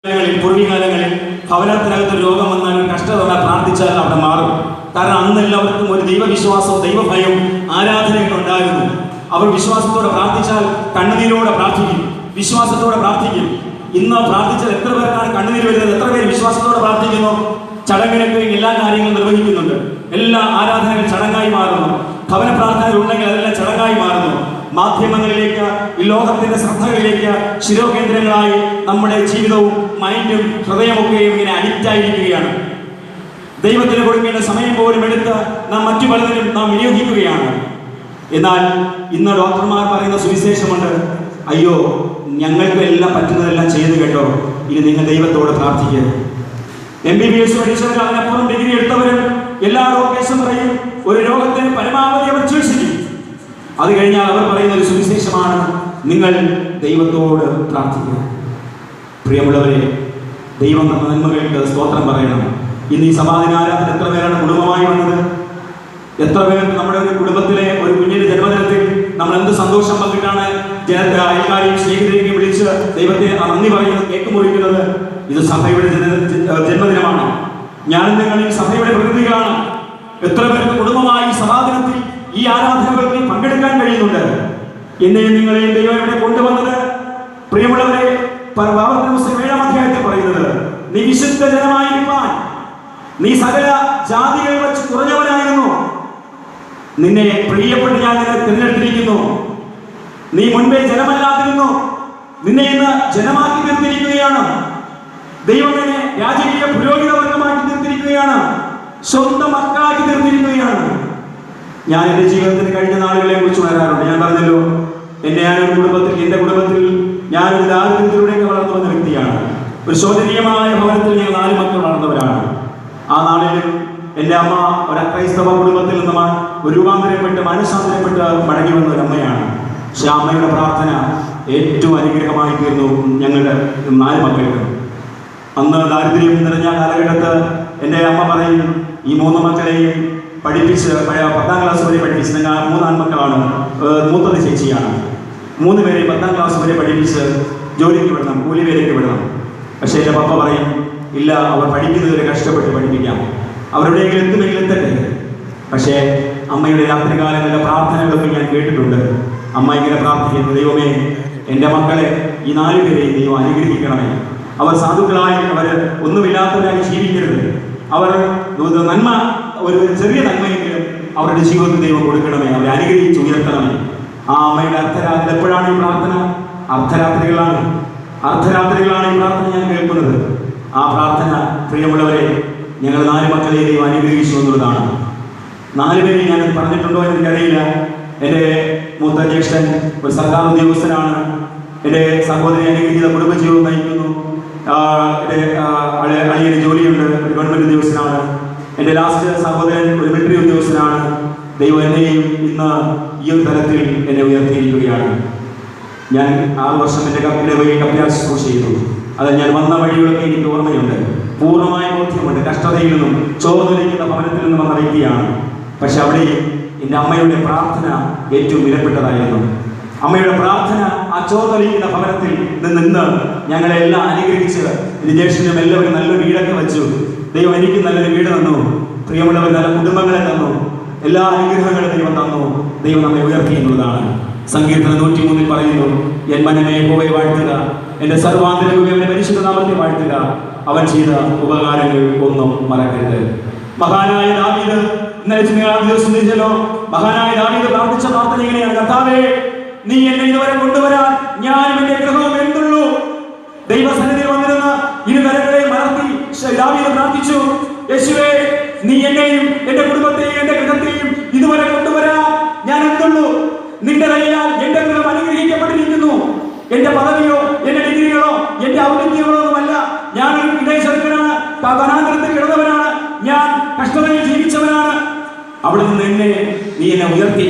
പൂർവികാലങ്ങളിൽ ഭവനത്തിനകത്ത് രോഗം വന്നാൽ ഒരു കഷ്ടത വന്നാൽ പ്രാർത്ഥിച്ചാൽ അവിടെ മാറും. കാരണം അന്ന് എല്ലാവർക്കും ഒരു ദൈവവിശ്വാസവും ദൈവഭയവും ആരാധനയൊക്കെ ഉണ്ടായിരുന്നു. അവർ വിശ്വാസത്തോടെ പ്രാർത്ഥിച്ചാൽ കണ്ണുനീരോടെ പ്രാർത്ഥിക്കും, വിശ്വാസത്തോടെ പ്രാർത്ഥിക്കും. ഇന്ന് പ്രാർത്ഥിച്ചാൽ എത്ര പേർക്കാണ് കണ്ണുനീര് വരുന്നത്? എത്ര പേര് വിശ്വാസത്തോടെ പ്രാർത്ഥിക്കുന്നു? ചടങ്ങിനൊക്കെ എല്ലാ കാര്യങ്ങളും നിർവഹിക്കുന്നുണ്ട്. എല്ലാ ആരാധനകൾ ചടങ്ങായി മാറുന്നു. ഭവന പ്രാർത്ഥനകൾ ഉണ്ടെങ്കിൽ അതെല്ലാം ചടങ്ങായി മാറുന്നു. മാധ്യമങ്ങളിലേക്ക്, ഈ ലോകത്തിന്റെ ശ്രദ്ധകളിലേക്ക് ശിരോകേന്ദ്രങ്ങളായി നമ്മുടെ ജീവിതവും മൈൻഡും ഹൃദയമൊക്കെയും ഇങ്ങനെ അഡിക്റ്റായിരിക്കുകയാണ്. ദൈവത്തിന് കൊടുക്കേണ്ട സമയം പോലും എടുത്ത് നാം മറ്റു പലതിനും നാം വിനിയോഗിക്കുകയാണ്. എന്നാൽ ഇന്ന് ഡോക്ടർമാർ പറയുന്ന സുവിശേഷമുണ്ട്, അയ്യോ ഞങ്ങൾക്ക് എല്ലാം പറ്റുന്നതെല്ലാം ചെയ്തു കേട്ടോ, ഇനി നിങ്ങൾ ദൈവത്തോട് പ്രാർത്ഥിക്കുക. MBBS പഠിച്ചവരും അതിനപ്പുറം ഡിഗ്രി എടുത്തവരും എല്ലാ ഡോക്ടേഴ്സും പറയും ഒരു രോഗത്തിന് പരമാവധി അവർ ചികിത്സിക്കും. അത് കഴിഞ്ഞാൽ അവർ പറയുന്ന ഒരു സുവിശേഷമാണ്, നിങ്ങൾ ദൈവത്തോട് പ്രാർത്ഥിക്കുക. പ്രിയമുള്ളവരെ, ദൈവം തന്ന നന്മകൾക്ക് സ്തോത്രം പറയണം. ഇന്ന് ഈ സമാധാനാരാധന എത്ര പേരാണ് കുടുംബമായി വന്നത്? എത്ര പേർ നമ്മുടെ ഒരു കുടുംബത്തിലെ ഒരു കുഞ്ഞിന്റെ ജന്മദിനത്തിൽ നമ്മൾ എന്ത് സന്തോഷം പങ്കിട്ടാണ് അയൽക്കാരെയും സ്നേഹിതരെയും വിളിച്ച് ദൈവത്തെ നന്ദി പറയുന്നത്, കേക്ക് മുറിക്കുന്നത്? ഇത് സഭയുടെ ജന്മദിനമാണ്. ഞാനും നിങ്ങളും സഭയുടെ പ്രതിനിധികളാണ്. എത്ര പേർക്ക് കുടുംബമായി സമാധാനത്തിൽ ഈ ആരാധനകൾക്ക് പങ്കെടുക്കാൻ കഴിയുന്നുണ്ട്? എന്നെയും നിങ്ങളെയും ദൈവം ഇവിടെ കൊണ്ടുവന്നത്, പ്രിയമുള്ളവരെ, 7-ാം അധ്യായത്തിൽ പറയുന്നത്, നീ വിശുദ്ധ ജനമായിരിക്കാൻ, നീ സകല ജാതികൾ വെച്ച് കുറഞ്ഞവനായിരുന്നു, നിന്നെ പ്രിയപ്പെട്ട് ഞാൻ നിന്നെ തിരഞ്ഞെടുത്തിരിക്കുന്നു. നീ മുൻപേ ജനമല്ലാതിരുന്നു, നിന്നെ ഇന്ന് ജനമാക്കി തീർത്തിരിക്കുകയാണ്. ദൈവം നിന്നെ രാജകീയ പുരോഹിത വർഗമാക്കി തീർത്തിരിക്കുകയാണ്, സ്വന്തം മക്കളാക്കി തീർത്തിരിക്കുകയാണ്. ഞാൻ എൻ്റെ ജീവിതത്തിന് കഴിഞ്ഞ നാളുകളെ കുറിച്ച് പറയാറുണ്ട്. ഞാൻ പറഞ്ഞല്ലോ, എൻ്റെ എൻ്റെ കുടുംബത്തിൽ ഞാനൊരു ദാരിദ്ര്യത്തിലൂടെയൊക്കെ വളർന്നു വന്ന വ്യക്തിയാണ്. ഒരു ശോചനീയമായ ഭവനത്തിൽ ഞങ്ങൾ 4 മക്കൾ വളർന്നവരാണ്. ആ നാളിൽ എൻ്റെ അമ്മ ഒരു അക്രൈസ്തവ കുടുംബത്തിൽ നിന്ന് ഒരു രൂപാന്തരപ്പെട്ട് മനസ്സാന്തരപ്പെട്ട് മടങ്ങി വന്ന ഒരു അമ്മയാണ്. പക്ഷെ ആ അമ്മയുടെ പ്രാർത്ഥന ഏറ്റവും അനുഗ്രഹമായി തീർന്നു ഞങ്ങളുടെ 4 മക്കൾക്ക്. അന്ന് ദാരിദ്ര്യം നിറഞ്ഞ കാലഘട്ടത്ത് എൻ്റെ അമ്മ പറയും, ഈ 3 മക്കളെയും പഠിപ്പിച്ച് 10ാം ക്ലാസ് വരെ പഠിപ്പിച്ച്, ഞങ്ങൾ 3 ആൺമക്കളാണ്, മൂത്തത് ചേച്ചിയാണ്. 3 പേരെ 10ാം ക്ലാസ് വരെ പഠിപ്പിച്ച് ജോലിക്ക് വിടണം, കൂലിവേലയ്ക്ക് വിടണം. പക്ഷേ എൻ്റെ പപ്പ പറയും, ഇല്ല, അവർ പഠിക്കുന്നവരെ കഷ്ടപ്പെട്ട് പഠിപ്പിക്കാം, അവരുടെയെങ്കിലും എന്തുമെങ്കിലും എത്തട്ടെ. പക്ഷേ അമ്മയുടെ രാത്രികാലങ്ങളുടെ പ്രാർത്ഥനകളൊക്കെ ഞാൻ കേട്ടിട്ടുണ്ട്. അമ്മ ഇങ്ങനെ പ്രാർത്ഥിക്കുന്നു, ദൈവമേ, എൻ്റെ മക്കളെ ഈ 4 പേരെയും ദൈവം അനുഗ്രഹിക്കണമേ. അവർ സാധുക്കളായി, അവർ ഒന്നുമില്ലാത്തവരായി ജീവിക്കരുത്. അവർ നന്മ, ഒരു ചെറിയ നന്മയെങ്കിലും അവരുടെ ജീവിതത്തിൽ ദൈവം കൊടുക്കണമേ, അവരെ അനുഗ്രഹിച്ച് ഉയർത്തണമേ. ആ അമ്മയുടെ അർദ്ധരാത്രി എപ്പോഴാണ് ഈ പ്രാർത്ഥന? അർദ്ധരാത്രികളാണ് ഈ പ്രാർത്ഥന ഞാൻ കേൾക്കുന്നത്. ആ പ്രാർത്ഥന, പ്രിയമുള്ളവരെ, ഞങ്ങൾ 4 മക്കളെ ദൈവം അനുഗ്രഹിച്ചു എന്നുള്ളതാണ്. 4 പേരെ ഞാൻ പറഞ്ഞിട്ടുണ്ടോ എന്ന് എനിക്കറിയില്ല. എൻ്റെ മൂത്ത ജ്യേഷ്ഠൻ ഒരു സർക്കാർ ഉദ്യോഗസ്ഥനാണ്. എൻ്റെ സഹോദരി അനുഗ്രഹീത കുടുംബജീവിതം നയിക്കുന്നു. അളിയന് ജോലിയുണ്ട്, ഒരു ഗവൺമെൻറ് ഉദ്യോഗസ്ഥനാണ്. എൻ്റെ ലാസ്റ്റ് സഹോദരൻ ഒരു മിലിറ്ററി ഉദ്യോഗസ്ഥനാണ്. ദൈവം എന്നെയും ഇന്ന് ഈ ഒരു തലത്തിൽ എന്നെ ഉയർത്തിയിരിക്കുകയാണ്. ഞാൻ 6 വർഷം എൻ്റെ കപ്പ്യാർ ശുശ്രൂഷ ചെയ്തു. അത് ഞാൻ വന്ന വഴികളൊക്കെ എനിക്ക് ഓർമ്മയുണ്ട്, പൂർണ്ണമായ ബോധ്യമുണ്ട്. കഷ്ടതയിൽ നിന്നും ചോർന്നൊലിക്കുന്ന ഭവനത്തിൽ നിന്നും വന്ന വ്യക്തിയാണ്. പക്ഷെ അവിടെയും എൻ്റെ അമ്മയുടെ പ്രാർത്ഥന ഏറ്റവും വിലപ്പെട്ടതായിരുന്നു. അമ്മയുടെ പ്രാർത്ഥന ആ ചോർന്നൊലിക്കുന്ന ഭവനത്തിൽ നിന്ന് ഞങ്ങളെല്ലാം അനുഗ്രഹിച്ച് ജ്യേഷ്ഠനും എല്ലാവരും നല്ലൊരു വീടൊക്കെ വെച്ചു. ദൈവം എനിക്ക് നല്ലൊരു വീട് തന്നു, പ്രിയമുള്ളവർ നല്ല കുടുംബങ്ങളെ തന്നു, എല്ലാ അനുഗ്രഹങ്ങളും ദൈവം തന്നു. ദൈവം നമ്മെ ഉയർത്തി എന്നുള്ളതാണ്. സങ്കീർത്തനം 103 പറയുന്നു, എൻ മനമേ യഹോവയെ വാഴ്ത്തുക, എൻ്റെ സർവാന്തരംഗമേ അവന്റെ പരിശുദ്ധ നാമത്തെ വാഴ്ത്തുക, അവൻ ചെയ്ത ഉപകാരങ്ങൾ ഒന്നും മറക്കരുത്. മഹാനായ ദാവീദ്, ഇന്നലെ നിങ്ങൾ ആ ദിവസം തിരിച്ചല്ലോ, മഹാനായ ദാവീദ് പ്രാർത്ഥിച്ച പ്രാർത്ഥന ഇങ്ങനെയാണ്, കർത്താവേ, നീ എന്നെ ഇതുവരെ കൊണ്ടുവരാൻ ഞാനും എൻ്റെ ഗൃഹവും എന്തുള്ളൂ. ദൈവസന്നിധിയിൽ വന്നിരുന്ന 2 കരങ്ങളെ മലർത്തി ദാവീദ് പ്രാർത്ഥിച്ചു, യേശുവേ, നീ എന്നെയും എൻ്റെ കുടുംബത്തെയും എൻ്റെ ഗൃഹത്തെയും ഇതുവരെ കൊണ്ടുവരാൻ ഞാൻ എന്തുള്ളൂ. നിന്റെ കയ്യാൽ എൻ്റെ ഗൃഹം അനുഗ്രഹിക്കപ്പെട്ടിരിക്കുന്നു. എൻ്റെ പദവിയോ എൻ്റെ ഡിഗ്രികളോ എൻ്റെ ഔദ്യോഗികളോ ഒന്നുമല്ല. ഞാനൊരു വിദേശർക്കനാണ്, വനാന്തരത്തിൽ കിടന്നവനാണ്, ഞാൻ കഷ്ടതയിൽ ജീവിച്ചവനാണ്. അവിടെ നിന്ന് നീ എന്നെ ഉയർത്തി,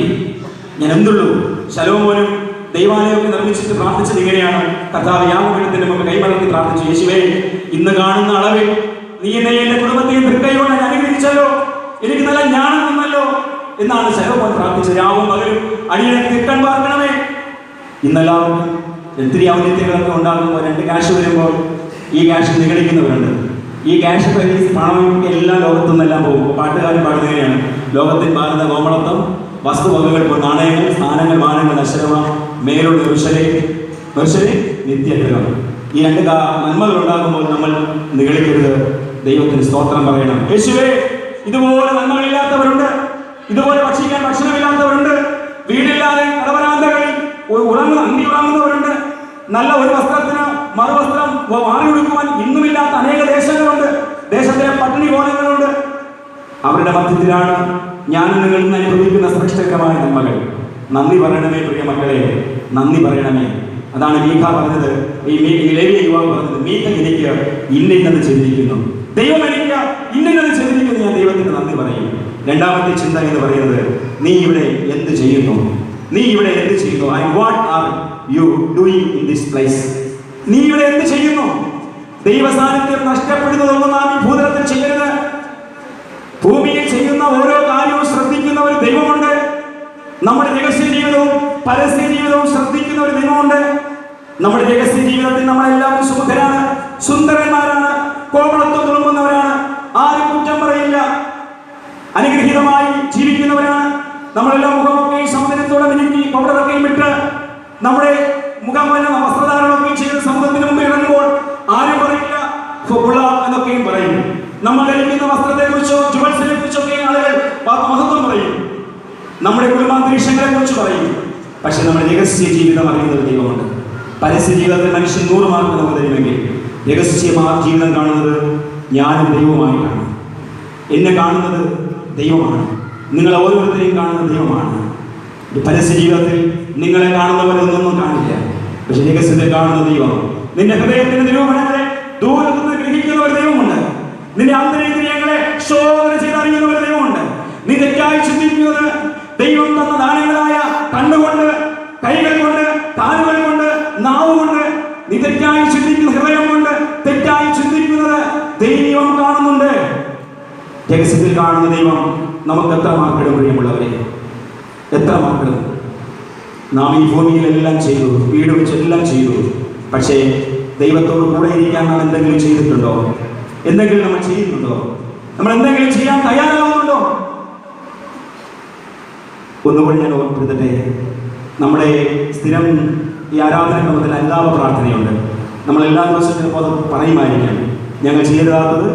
ഞാൻ എന്തുള്ളൂ. ശലോമോനും ദൈവാലയമൊക്കെ നിർമ്മിച്ചിട്ട് പ്രാർത്ഥിച്ചത് ഇങ്ങനെയാണ്, കർത്താവ് യാഗപീഠത്തിന്റെ മുമ്പ് കൈമലർത്തി പ്രാർത്ഥിച്ചു, യേശുവേ, ഇന്ന് കാണുന്ന അളവിൽ നീ എന്നെ എൻ്റെ കുടുംബത്തെയും തൃക്കൈകൊണ്ട് അനുഗ്രഹിച്ചല്ലോ, എനിക്ക് നല്ല ജ്ഞാനം തന്നല്ലോ എന്നാണ് ശലോമോൻ പ്രാർത്ഥിച്ചത്. രാവും പകലും അടിയനെ തിട്ടൻ പാർക്കണമേ. ഇന്നെല്ലാവർക്കും ഒത്തിരി ഔന്നത്യങ്ങളൊക്കെ ഉണ്ടാകുമ്പോൾ 2 കാശ് വരുമ്പോൾ ഈ ക്യാഷ് നിഗളിക്കുന്നവരുണ്ട്. ഈ ക്യാഷ് പൈസ പണം എല്ലാ ലോകത്തു നിന്നെല്ലാം പോകും. പാട്ടുകാരൻ പാടുന്നതിനെയാണ് ലോകത്തിൽ പാടുന്ന കോമളത്വം വസ്തുവകകൾ, നാണയങ്ങൾ, സ്ഥാനങ്ങൾ, മാനങ്ങൾ, നശ്വരമ, മേലുള്ള മനുഷ്യരെ നിത്യഗ്രഹം. ഈ രണ്ട് നന്മകൾ ഉണ്ടാകുമ്പോൾ നമ്മൾ നിഗളിക്കരുത്. ദൈവത്തിന് സ്തോത്രം പറയണം. യേശുവേ, ഇതുപോലെ നന്മകളില്ലാത്തവരുണ്ട്, ഇതുപോലെ ഭക്ഷിക്കാൻ ഭക്ഷണമില്ലാത്തവരുണ്ട്, വീടില്ലാതെ കടവരാന്തകളിൽ അന്തി ഉറങ്ങുന്നവരുണ്ട്, നല്ല ഒരു വസ്ത്രത്തിന് മറുവസ്ത്രം മാറി കൊടുക്കുവാൻ ഇന്നുമില്ലാത്ത അനേക ദേശങ്ങളുണ്ട്, ദേശത്തെ പട്ടിണി കോലങ്ങളുണ്ട്. അവരുടെ മധ്യത്തിലാണ് ഞാനും നിങ്ങൾ ഇന്ന് അനുഭവിക്കുന്ന ശ്രേഷ്ഠകരമായ നന്മകൾ. നന്ദി പറയണമേ പ്രിയ മക്കളെ, നന്ദി പറയണമേ. അതാണ് മീഖ പറഞ്ഞത്. ഈ ലേവ്യ യുവാവ് പറഞ്ഞത്, മീഖ എനിക്ക് ഇന്നത് ചെയ്തിരിക്കുന്നു, ദൈവം എനിക്ക് ഇന്നത് ചെയ്തിരിക്കുന്നു, ഞാൻ ദൈവത്തിന് നന്ദി പറയും. രണ്ടാമത്തെ ചിന്ത എന്ന് പറയുന്നത്, നീ ഇവിടെ എന്ത് ചെയ്യുന്നു? നീ ഇവിടെ എന്ത് ചെയ്യുന്നു? What are you doing in this place? നീ ഇവിടെ എന്ത് ചെയ്യുന്നു? ദൈവ സാന്നിധ്യം നഷ്ടപ്പെടുന്നതൊന്നും നാം ഈ ഭൂതലത്തിൽ ചെയ്യരുത്. ഭൂമിയിൽ ചെയ്യുന്ന ഓരോ കാര്യവും ശ്രദ്ധിക്കുന്ന ഒരു ദൈവമുണ്ട്. നമ്മുടെ രഹസ്യ ജീവിതവും പരസ്യ ജീവിതവും ശ്രദ്ധിക്കുന്ന ഒരു ദൈവമുണ്ട്. നമ്മുടെ രഹസ്യ ജീവിതത്തിൽ നമ്മളെല്ലാവരും സുമുഖരാണ്, സുന്ദരന്മാരാണ്, കോമളത്വം തുളുമ്പുന്നവരാണ്, ആരും കുറ്റം പറയില്ല, അനുഗ്രഹീതമായി ജീവിക്കുന്നവരാണ്. നമ്മളെല്ലാം മുഖമൊക്കെ സൗന്ദര്യത്തോടെ മിനുക്കി പൗഡറൊക്കെയും ഇട്ട് നമ്മുടെ വസ്ത്രധാരണമൊക്കെ ചെയ്ത് സമൂഹത്തിന് മുമ്പ് ഇറങ്ങുമ്പോൾ ആരും പറയില്ല എന്നൊക്കെയും പറയും. നമ്മൾ ധരിക്കുന്ന വസ്ത്രത്തെ കുറിച്ചോ ജുവൽസിനെ കുറിച്ചൊക്കെ ആളുകൾ മഹത്വം പറയും, നമ്മുടെ കുടുംബാന്തരീക്ഷങ്ങളെ കുറിച്ച് പറയും. പക്ഷെ നമ്മുടെ രഹസ്യ ജീവിതം അറിയുന്ന ഒരു ദൈവമുണ്ട്. പരസ്യ ജീവിതത്തിൽ മനുഷ്യൻ 100 മാർക്ക് നമുക്ക് തരുമെങ്കിൽ രഹസ്യമായ ജീവിതം കാണുന്നത് ഞാനും ദൈവവുമായിട്ടാണ്. എന്നെ കാണുന്നത് ദൈവമാണ്, നിങ്ങൾ ഓരോരുത്തരെയും കാണുന്ന ദൈവമാണ്. പരസ്യ ജീവിതത്തിൽ നിങ്ങളെ കാണുന്നവരൊന്നും കാണില്ല, പക്ഷെ രഹസ്യത്തിൽ കാണുന്ന ദൈവം. നിന്റെ ഹൃദയത്തിന്റെ നിരൂപണങ്ങളെ ദൂരത്തുനിന്ന് ഗ്രഹിക്കുന്ന ഒരു ദൈവമുണ്ട്. നിന്റെ അന്തരേന്ദ്രിയങ്ങളെ ശോധന ചെയ്തറിയുന്ന ഒരു ദൈവമുണ്ട്. നീ തെറ്റായി ചിന്തിക്കുന്നത് ദൈവം തന്ന ദാനങ്ങളായ കണ്ണുകൊണ്ട്, കൈകൾ കൊണ്ട്, കാലുകൾ കൊണ്ട്, നാവ് കൊണ്ട് നീ തെറ്റായി ചിന്തിക്കുന്ന ഹൃദയം കൊണ്ട് തെറ്റായി ചിന്തിക്കുന്നത് ദൈവം കാണുന്നുണ്ട്. രഹസ്യത്തിൽ കാണുന്ന ദൈവം നമുക്ക് എത്ര മാർക്കിടും പ്രിയമുള്ളവരെ? എത്ര മാർക്കിടും? നാം ഈ ഭൂമിയിലെല്ലാം ചെയ്തു, വീട് വെച്ചെല്ലാം ചെയ്തു, പക്ഷേ ദൈവത്തോട് കൂടെ ഇരിക്കാൻ നാം എന്തെങ്കിലും ചെയ്തിട്ടുണ്ടോ? എന്തെങ്കിലും നമ്മൾ ചെയ്യുന്നുണ്ടോ? നമ്മൾ എന്തെങ്കിലും ചെയ്യാൻ തയ്യാറാവുന്നുണ്ടോ? ഒന്നുകൂടി ഞാൻ ഓർമ്മപ്പെടുത്തട്ടെ, നമ്മുടെ സ്ഥിരം ഈ ആരാധനാക്രമത്തിൽ അല്ലാവ പ്രാർത്ഥനയുണ്ട്. നമ്മൾ എല്ലാ ദിവസവും ചിലപ്പോൾ അത് പറയുമായിരിക്കാം. ഞങ്ങൾ ചെയ്യരുതാത്തത്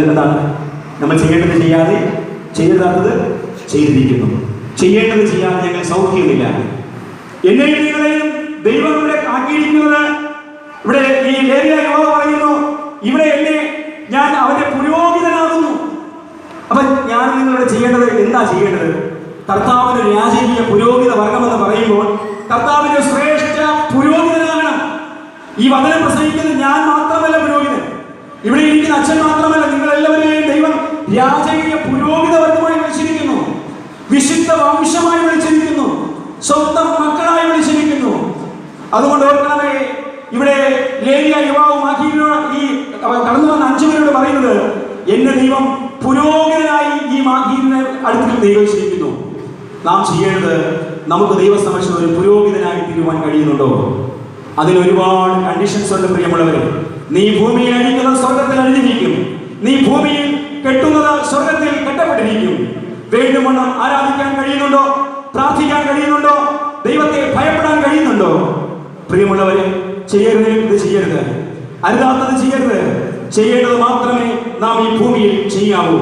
എന്താണ്? നമ്മൾ ചെയ്യേണ്ടത് ചെയ്യാതെ, ചെയ്യരുതാത്തത് ചെയ്തിരിക്കുന്നു. ചെയ്യേണ്ടത് ചെയ്യാതെ ഞങ്ങൾ സൗഖ്യമില്ല. എന്നെയും നിങ്ങളെയും ദൈവം ഇവിടെ ആക്കിയിരിക്കുന്നത്, ഇവിടെ ഈ ലേവ്യ യുവാവ് പറയുന്നു, ഇവിടെ എന്നെ ഞാൻ അവന്റെ പുരോഹിതനാകുന്നു. അപ്പൊ ഞാൻ നിങ്ങളിവിടെ ചെയ്യേണ്ടത് എന്താ ചെയ്യേണ്ടത്? കർത്താവിന്റെ രാജകീയ പുരോഹിത വർഗമെന്ന് പറയുമ്പോൾ കർത്താവിന്റെ ശ്രേഷ്ഠ പുരോഹിതനാകണം. ഈ വചനം പ്രസംഗിക്കുന്നത് ഞാൻ മാത്രമല്ല പുരോഹിതൻ, ഇവിടെ ഇരിക്കുന്ന അച്ഛൻ മാത്രമല്ല, നിങ്ങളെല്ലാവരെയും ദൈവം രാജകീയ പുരോഹിത വർഗമായി വിളിച്ചിരിക്കുന്നു, വിശുദ്ധ വംശമായി വിളിച്ചിരിക്കുന്നു, സ്വന്തം മക്കളായി വിളിച്ചിരിക്കുന്നു. അതുകൊണ്ട് ഓർക്കണമേ, ഇവിടെ ലേവ്യ യുവാവും ഈ കടന്നു വന്ന 5 പേരോട് പറയുന്നത്, എന്നെ ദൈവം പുരോഹിതനായി ഈ മാഗീരിനെ അടുത്തിൽ നിയോഗിച്ചിരിക്കുന്നു. നാം ചെയ്യേണ്ടത്, നമുക്ക് ദൈവസമക്ഷം ഒരു പുരോഹിതനായി തീരുവാൻ കഴിയുന്നുണ്ടോ? അതിന് ഒരുപാട് കണ്ടീഷൻസ് ഉണ്ട് പ്രിയമുള്ളവരെ. നീ ഭൂമിയിൽ അഴിക്കുന്നത് സ്വർഗത്തിൽ അഴിഞ്ഞിരിക്കും, നീ ഭൂമിയിൽ കെട്ടുന്നത് സ്വർഗത്തിൽ കെട്ടപ്പെട്ടിരിക്കും. വേണ്ടുവണ്ണം ആരാധിക്കാൻ കഴിയുന്നുണ്ടോ? പ്രാർത്ഥിക്കാൻ കഴിയുന്നുണ്ടോ? ദൈവത്തെ ഭയപ്പെടാൻ കഴിയുന്നുണ്ടോ? പ്രിയമുള്ളവരെ, ചെയ്യരുത് ചെയ്യരുത്, അരുതാത്തത് ചെയ്യരുത്. ചെയ്യേണ്ടത് മാത്രമേ നാം ഈ ഭൂമിയിൽ ചെയ്യാവൂ.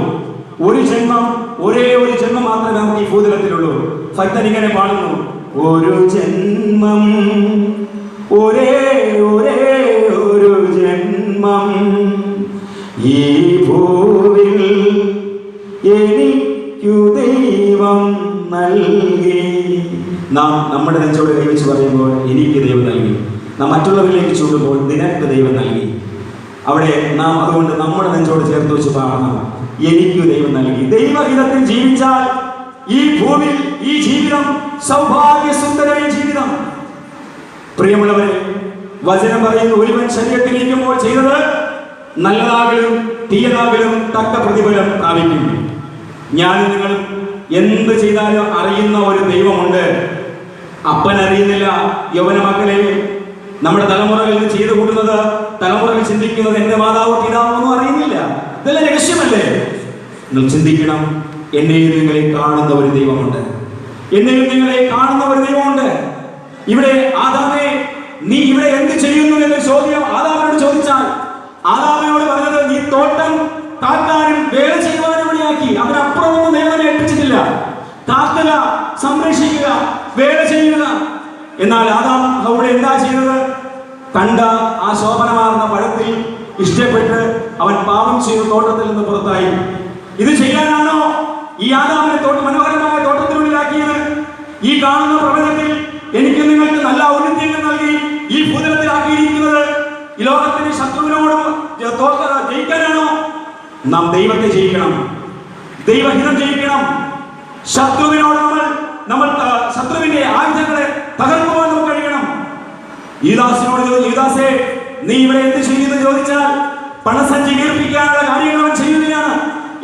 ഒരു ജന്മം, ഒരേ ഒരു ജന്മം മാത്രമേ നമുക്ക് ഈ ഭൂതലത്തിലുള്ളൂ. ഭക്തൻ ഇങ്ങനെ പാടുന്നു, ഒരു ജന്മം, ഒരേ ഒരു ജന്മം ഈ ഭൂവിൽ എനിക്കു ദൈവം നൽകി. നാം നമ്മുടെ നെഞ്ചോട് കൈവച്ച് പറയുമ്പോൾ എനിക്ക് ദൈവം നൽകി, നാം മറ്റുള്ളവരിലേക്ക് ചൂടുമ്പോൾ നിനക്ക് ദൈവം നൽകി. അവിടെ നാം അതുകൊണ്ട് നമ്മുടെ നെഞ്ചോട് ചേർത്ത് വെച്ച് പാടണം, എനിക്ക് ദൈവം നൽകി. ദൈവഹിതത്തിൽ ജീവിച്ചാൽ ഈ ഭൂമിയിൽ ഈ ജീവിതം സൗഭാഗ്യസുന്ദരമായ ജീവിതം. പ്രിയമുള്ളവരെ, വചനം പറയുന്നു, ഒരുവൻ ശരീരത്തിലിരിക്കുമ്പോൾ ചെയ്തത് നല്ലതാകലും തീയതാകലും തക്ക പ്രതിഫലം പ്രാപിക്കും. ഞാനും നിങ്ങളും എന്ത് ചെയ്താലും അറിയുന്ന ഒരു ദൈവമുണ്ട്. അപ്പൻ അറിയുന്നില്ല യൗവന മക്കളെ, നമ്മുടെ തലമുറകൾ ഇത് ചെയ്തു കൂട്ടുന്നത്, തലമുറകൾ ചിന്തിക്കുന്നത് എന്റെ മാതാവോ പിതാവോ ഒന്നും അറിയുന്നില്ല. ഇതെല്ലാം രഹസ്യമല്ലേ? നിങ്ങൾ ചിന്തിക്കണം, എന്നെയും നിങ്ങളെ കാണുന്ന ഒരു ദൈവമുണ്ട്. എന്നെയും നിങ്ങളെ കാണുന്ന ഒരു ദൈവമുണ്ട്. ഇവിടെ ആദാമേ, നീ ഇവിടെ എന്ത് ചെയ്യുന്നു എന്ന ചോദ്യം ആദാമിനോട് ചോദിച്ചാൽ ആദാമിനോട് പറഞ്ഞത്, നീ തോട്ടം കാക്കാനും വേല ചെയ്യുവാനും വഴിയാക്കി. അവരപ്പുറമൊന്നും ദൈവനെ ഏൽപ്പിച്ചിട്ടില്ല. കാക്കുക, സംരക്ഷിക്കുക, വേല ചെയ്യുക. എന്നാൽ ആദാം അവിടെ എന്താ ചെയ്തത്? കണ്ട ആ ശോഭനമാർന്ന പഴത്തിൽ ഇഷ്ടപ്പെട്ട് അവൻ പാപം ചെയ്ത് തോട്ടത്തിൽ നിന്ന് പുറത്തായി. ഇത് ചെയ്യാനാണോ ഈ ആദാമിനെ മനോഹരമായ തോട്ടത്തിനുള്ളിലാക്കിയത്? ഈ കാണുന്ന പ്രപഞ്ചത്തിൽ എനിക്ക് നിങ്ങൾക്ക് നല്ല ഔന്നത്യങ്ങൾ നൽകി ഈ ഭൂതലത്തിലാക്കിയിരിക്കുന്നത് ഈ ലോകത്തിന്റെ ശത്രുവിനോടും ജയിക്കാനാണോ? നാം ദൈവത്തെ ജയിക്കണം, ദൈവഹിതം ജയിക്കണം. ശത്രുവിനോട് നമ്മൾ ശത്രുവിന്റെ ആയുധങ്ങളെ തകർക്കുവാൻ നമുക്ക് കഴിയണം. യുദാസിനോട് യുദാസേ, നീ ഇവിടെ എന്ത് ചെയ്യുന്നു ചോദിച്ചാൽ പണസഞ്ചി വീർപ്പിക്കാനുള്ള കാര്യങ്ങൾ അവൻ ചെയ്യുകയാണ്.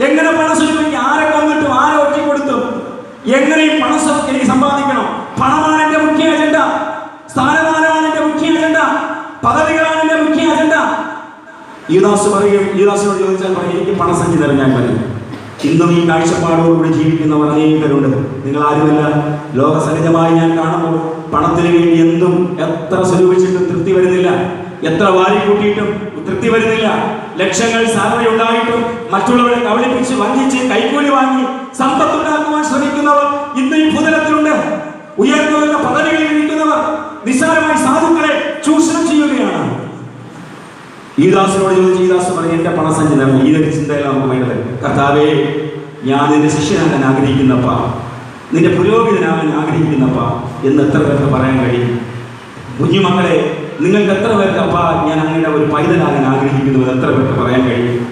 എങ്ങനെ പണം സ്വരൂപിക്കും? ആരെ കൊന്നിട്ടും ആരെ ഒറ്റിക്കൊടുത്തും എങ്ങനെയും പണം എനിക്ക് സമ്പാദിക്കണം. പണമാണ് എന്റെ മുഖ്യ അജണ്ട, സ്ഥാനമാനമാണ് എന്റെ മുഖ്യ അജണ്ട, പദവികളാണ് എന്റെ മുഖ്യ അജണ്ട. യുദാസിനോട് ചോദിച്ചാൽ പറയും, എനിക്ക് പണസഞ്ചി നിറഞ്ഞാൽ മതി. ഇന്നും ഈ കാഴ്ചപ്പാടോടുകൂടി ജീവിക്കുന്നവർ അനേകരുണ്ട്. നിങ്ങൾ ആരുമല്ല. ലോകസഹജമായി ഞാൻ കാണുമ്പോൾ പണത്തിന് വേണ്ടി എന്തും എത്ര സ്വരൂപിച്ചിട്ടും തൃപ്തി വരുന്നില്ല, എത്ര വാരിക്കൂട്ടിയിട്ടും തൃപ്തി വരുന്നില്ല. ലക്ഷങ്ങൾ സാലറി ഉണ്ടായിട്ടും മറ്റുള്ളവരെ കബളിപ്പിച്ച് വഞ്ചിച്ച് കൈക്കൂലി വാങ്ങി സമ്പത്തുണ്ടാക്കുവാൻ ശ്രമിക്കുന്നവർ ഇന്ന് ഈ ഭൂതലത്തിലുണ്ട്. ഉയർന്നുവരുന്ന പദവികളിൽ ഇരിക്കുന്നവർ നിസ്സാരമായി സാധുക്കളെ ചൂഷണം ചെയ്യുകയാണ്. ഈദാസിനോട് ചോദിച്ച് ഈദാസ് പറഞ്ഞു, എന്റെ പണസഞ്ചി നിറഞ്ഞു. ഈതൊരു ചിന്തയിലാണ് നമുക്ക് വേണ്ടത്. കർത്താവേ, ഞാൻ നിന്റെ ശിഷ്യനാകാൻ ആഗ്രഹിക്കുന്നപ്പ, നിന്റെ പുരോഹിതനാകാൻ ആഗ്രഹിക്കുന്നപ്പ എന്ന് എത്ര പേർക്ക് പറയാൻ കഴിയും? കുഞ്ഞുമക്കളെ, നിങ്ങൾക്ക് എത്ര പേർക്ക് അപ്പ ഞാൻ അങ്ങയുടെ ഒരു പൈതലാകാൻ ആഗ്രഹിക്കുന്നു എന്ന് എത്ര പേർക്ക് പറയാൻ കഴിയും?